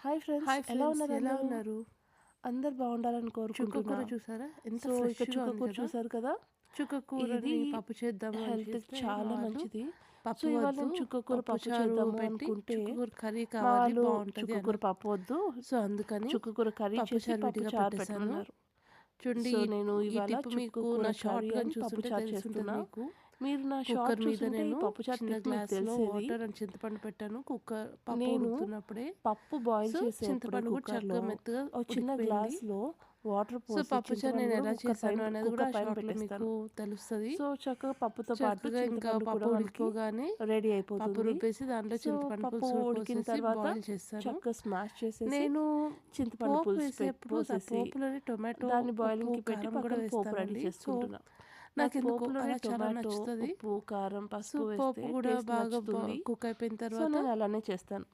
Hi friends, hi ఎలా friends, ఉన్నారు ఎలా అందరూ? ఉన్నారు? అందరు బాగుండాలని చుక్క కూర కోరుకుంటున్నా. చూసారా ఎంత సో ఇక ఫ్రెష్గా చుక్క ఉంది కూర కదా. చూసారు కదా, చుక్క ఇది కూరని పప్పు చేద్దాము అని హెల్త్కి చేస్తే మా చాలా వాళ్ళు మంచిది. సో పప్పు ఇవాళ వద్దు, నేను చుక్క కూర పప్పు పప్పు చారు చేద్దాము పెట్టి అనుకుంటే చుక్క కూర కర్రీ మా కావాలి వాళ్ళు బాగుంటుంది చుక్క కూర అన్నారు. పప్పు వద్దు, సో అందుకని చుక్క కూర కర్రీ పప్పు చేసి చారు పప్పు విడిగా చారు పెట్టేశాను. పెట్టమన్నారు. చూడండి, సో ఈ నేను ఈ ఇవాళ టిప్ చుక్క మీకు కూర నా కర్రీ షార్ట్ గన్ అండ్ పప్పు చూస్తుంటే చారు తెలుసుంటుంది చేస్తున్నా. మీకు. మీరు నా షార్ట్ కుక్కర్ మీద చూస్తుంటే ఈ నేను పప్పు చారు చిన్న టిప్ మీకు గ్లాస్లో తెలిసేది. వాటర్ అండ్ చింతపండు పెట్టాను. కుక్కర్ పప్పు నేను ఉడుకుతున్నప్పుడే పప్పు బాయిల్ సో చేసేటప్పుడే చింతపండు కూడా కుక్కర్లో చక్కగా మెత్తగా ఒక చిన్న ఉడికిపోయింది. గ్లాస్లో వాటర్ సో పోసి పప్పు చారు చింతపండు నేను కూడా ఎలా చేశాను అనేది కూడా కుక్కర్ ఆ పైన షార్ట్లో మీకు పెట్టేస్తాను. తెలుస్తుంది. సో చక్కగా పప్పుతో పాటు చక్కగా ఇంకా చింతపండు పప్పు కూడా మనకి ఉడికిపోగానే రెడీ పప్పు అయిపోతుంది. రుబ్బేసి దాంట్లో సో చింతపండు పప్పు పులుసు ఉడికిన పోసేసి తర్వాత బాయిల్ చేస్తాను. చక్కగా స్మాష్ చేసేసి నేను చింతపండు పోపు పులుసు వేసేప్పుడు ఆ పోసేసి పోపులోని టొమాటో, దాన్ని ఉప్పు, బాయిలింగ్కి పెట్టి కారం కూడా పక్కన పోపు రెడీ వేస్తానండి. సో చేసుకుంటున్నా. నాకు నాకు ఎందుకు పోపులోనే అలా చాలా టొమాటో, నచ్చుతుంది. ఉప్పు, కారం, సో పసుపు వేస్తే పోపు కూడా టేస్ట్ బాగా నచ్చుతుంది. కుక్ అయిపోయిన సో తర్వాత నేను అలానే చేస్తాను.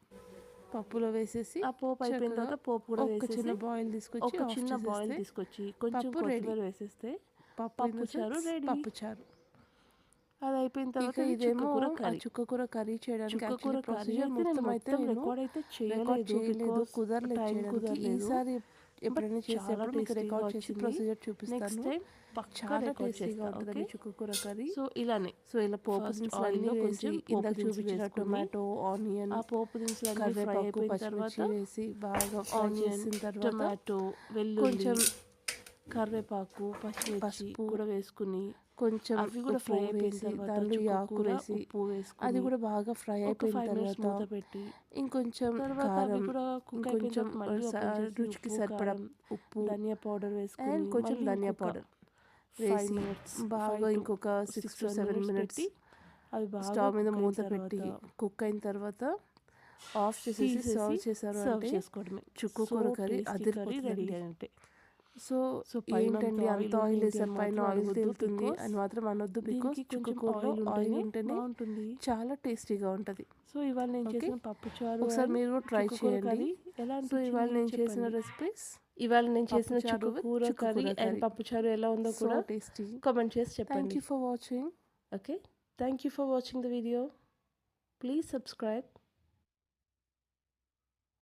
పప్పులో వేసేసి ఆ పోపు అయిపోయిన చక్కగా తర్వాత పోపు కూడా ఒక చిన్న వేసేసి బాయిల్ తీసుకొచ్చి ఒక ఆఫ్ చిన్న బాయిల్ చేసేస్తే తీసుకొచ్చి కొంచెం పప్పు రెడీ. కొత్తిమీర వేసేస్తే పప్పు ఇన్ పప్పు ద చారు సెన్స్ రెడీ. పప్పు చారు. అది అయిపోయిన ఇక తర్వాత ఇది ఇదేమో చుక్కకూర ఆ కర్రీ. చుక్కకూర కర్రీ చేయడానికి చుక్కకూర యాక్చువల్లీ కర్రీ ప్రొసీజర్ అయితే నేను మొత్తం అయితే మొత్తం నేను రికార్డ్ అయితే రికార్డ్ చేయలేదు, బికాస్ కుదరలేదు టైం చేయడానికి. కుదరలేదు. ఈసారి బట్ ఎప్పుడైనా చాలా చేసేప్పుడు మీకు టేస్టీగా రికార్డ్ చేసి వచ్చింది. ప్రొసీజర్ నెక్స్ట్ చూపిస్తాను. టైం పక్కా చాలా రికార్డ్ టేస్టీగా చేస్తా. ఉంటుందండి ఓకే, చుక్కకూర కర్రీ. సో ఇలానే సో ఇలా పోపు ఫస్ట్ దినుసులు అన్నీ ఆయిల్లో వేసి కొంచెం ఇందాక పోపు దినుసులు చూపించిన వేసుకుని టొమాటో, ఆనియన్, ఆ పోపు దినుసులన్నీ ఫ్రై కరివేపాకు, అయిపోయిన తర్వాత పచ్చిమిర్చి వేసి బాగా ఫ్రై ఆనియన్, చేసిన తర్వాత టొమాటో, వెల్లుల్లి, కొంచెం కరివేపాకు, పచ్చిమిర్చి పసుపు, కూడా వేసుకుని కొంచెం అవి కూడా ఉప్పు ఫ్రై అయిపోయిన వేసి తర్వాత దాంట్లో ఈ ఆకు చుక్కకూర వేసి ఉప్పు అది వేసుకుని కూడా బాగా ఫ్రై ఒక అయిపోయిన 5 మినిట్స్ తర్వాత మూత పెట్టి ఇంకొంచెం తర్వాత అవి కారం, కూడా కుక్ అయిపోయిన ఇంకొంచెం తర్వాత మళ్ళీ ఓపెన్ చేసి రుచికి ఉప్పు, సరిపడా కారం, ఉప్పు ధనియా పౌడర్ వేసుకుని అండ్ కొంచెం మళ్ళీ ధనియా ఇంకొక పౌడర్ 5 వేసి మినిట్స్ బాగా ఇంకొక 6 to 7 మినిట్స్ పెట్టి అవి బాగా స్టవ్ మీద కుక్ అయిన మూత పెట్టి తర్వాత కుక్ అయిన తర్వాత ఆఫ్ చేసేసి తీసేసి సర్వ్ చేశారు సర్వ్ అంటే చేసుకోవడమే. చుక్కకూర కర్రీ కర్రీ రెడీ అదిరిపోతుందండి. అంటే సో సో పైన ఏంటండి అంత ఆయిల్ ఉంది వేసారు, అని పైన మాత్రం ఆయిల్ అనవద్దు. తేలుతుంది బికాస్ అని మాత్రం అనొద్దు. బికాస్ దీనికి కొంచెం చుక్కకూరలో ఆయిల్ ఉంటేనే బాగుంటుంది. చాలా టేస్టీగా ఉంటుంది. సో ఇవాళ నేను ఓకే, చేసిన పప్పు చారు ఒకసారి and మీరు కూడా ట్రై చుక్కకూర చేయండి. కర్రీ ఎలా సో ఇవాళ అనిపించింది నేను చేసిన చెప్పండి. రెసిపీస్ ఇవాళ నేను పప్పు చేసిన చారు with చుక్కకూర కర్రీ అండ్ పప్పు చారు ఎలా ఉందో సో కూడా టేస్టీ. కామెంట్ చేసి థ్యాంక్ చెప్పండి. You for watching. Okay, thank you for watching the video. Please subscribe.